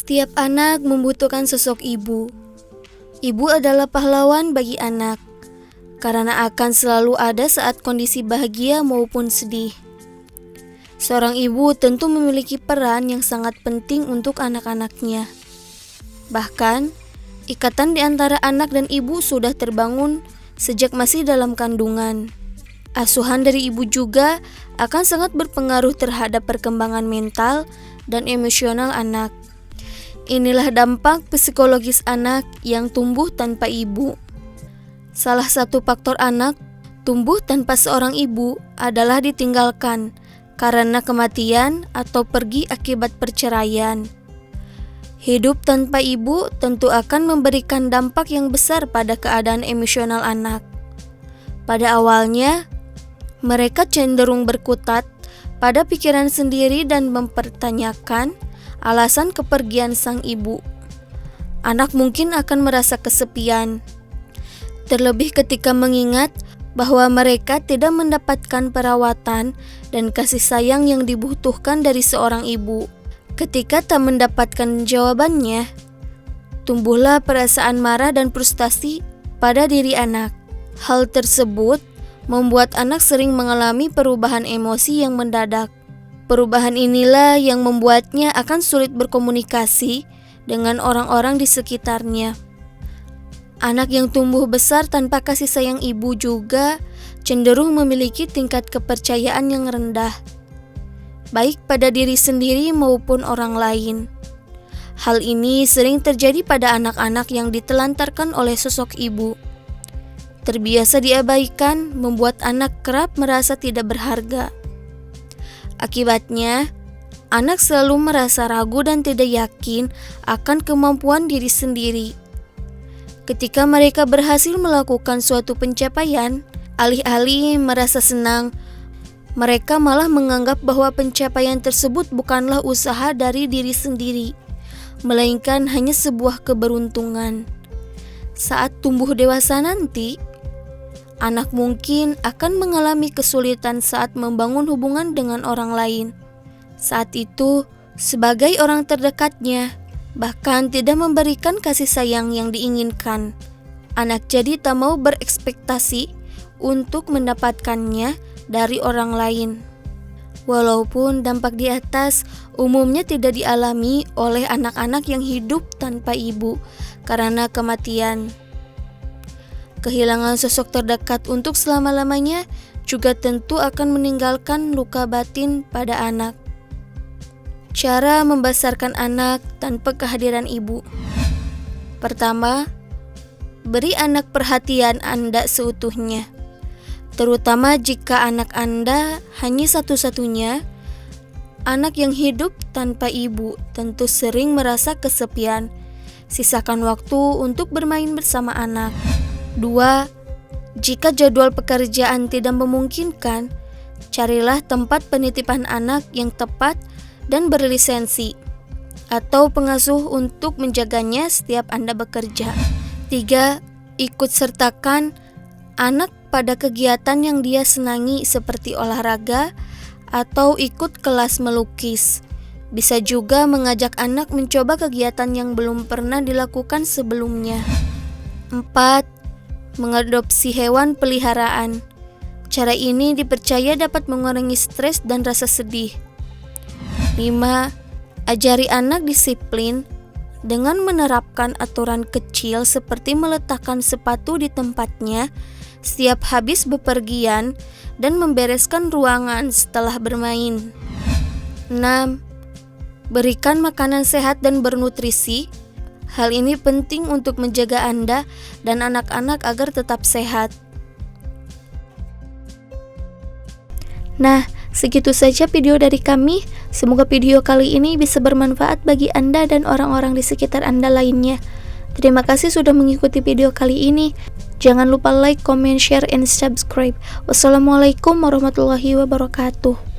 Setiap anak membutuhkan sosok ibu. Ibu adalah pahlawan bagi anak, karena akan selalu ada saat kondisi bahagia maupun sedih. Seorang ibu tentu memiliki peran yang sangat penting untuk anak-anaknya. Bahkan, ikatan di antara anak dan ibu sudah terbangun sejak masih dalam kandungan. Asuhan dari ibu juga akan sangat berpengaruh terhadap perkembangan mental dan emosional anak. Inilah dampak psikologis anak yang tumbuh tanpa ibu. Salah satu faktor anak tumbuh tanpa seorang ibu adalah ditinggalkan karena kematian atau pergi akibat perceraian. Hidup tanpa ibu tentu akan memberikan dampak yang besar pada keadaan emosional anak. Pada awalnya, mereka cenderung berkutat pada pikiran sendiri dan mempertanyakan alasan kepergian sang ibu. Anak mungkin akan merasa kesepian, terlebih ketika mengingat bahwa mereka tidak mendapatkan perawatan dan kasih sayang yang dibutuhkan dari seorang ibu. Ketika tak mendapatkan jawabannya, tumbuhlah perasaan marah dan frustasi pada diri anak. Hal tersebut membuat anak sering mengalami perubahan emosi yang mendadak. Perubahan inilah yang membuatnya akan sulit berkomunikasi dengan orang-orang di sekitarnya. Anak yang tumbuh besar tanpa kasih sayang ibu juga cenderung memiliki tingkat kepercayaan yang rendah, baik pada diri sendiri maupun orang lain. Hal ini sering terjadi pada anak-anak yang ditelantarkan oleh sosok ibu. Terbiasa diabaikan membuat anak kerap merasa tidak berharga. Akibatnya, anak selalu merasa ragu dan tidak yakin akan kemampuan diri sendiri. Ketika mereka berhasil melakukan suatu pencapaian, alih-alih merasa senang, mereka malah menganggap bahwa pencapaian tersebut bukanlah usaha dari diri sendiri, melainkan hanya sebuah keberuntungan. Saat tumbuh dewasa nanti, anak mungkin akan mengalami kesulitan saat membangun hubungan dengan orang lain. Saat itu, sebagai orang terdekatnya, bahkan tidak memberikan kasih sayang yang diinginkan. Anak jadi tak mau berekspektasi untuk mendapatkannya dari orang lain. Walaupun dampak di atas umumnya tidak dialami oleh anak-anak yang hidup tanpa ibu karena kematian. Kehilangan sosok terdekat untuk selama-lamanya juga tentu akan meninggalkan luka batin pada anak. Cara membesarkan anak tanpa kehadiran ibu. Pertama, beri anak perhatian Anda seutuhnya. Terutama jika anak Anda hanya satu-satunya, anak yang hidup tanpa ibu tentu sering merasa kesepian. Sisakan waktu untuk bermain bersama anak. 2. Jika jadwal pekerjaan tidak memungkinkan, carilah tempat penitipan anak yang tepat dan berlisensi atau pengasuh untuk menjaganya setiap Anda bekerja. 3. Ikut sertakan anak pada kegiatan yang dia senangi seperti olahraga atau ikut kelas melukis. Bisa juga mengajak anak mencoba kegiatan yang belum pernah dilakukan sebelumnya. 4. Mengadopsi hewan peliharaan. Cara ini dipercaya dapat mengurangi stres dan rasa sedih. 5. Ajari anak disiplin dengan menerapkan aturan kecil seperti meletakkan sepatu di tempatnya setiap habis bepergian dan membereskan ruangan setelah bermain. 6. Berikan makanan sehat dan bernutrisi. Hal ini penting untuk menjaga Anda dan anak-anak agar tetap sehat. Nah, segitu saja video dari kami. Semoga video kali ini bisa bermanfaat bagi Anda dan orang-orang di sekitar Anda lainnya. Terima kasih sudah mengikuti video kali ini. Jangan lupa like, comment, share, and subscribe. Wassalamualaikum warahmatullahi wabarakatuh.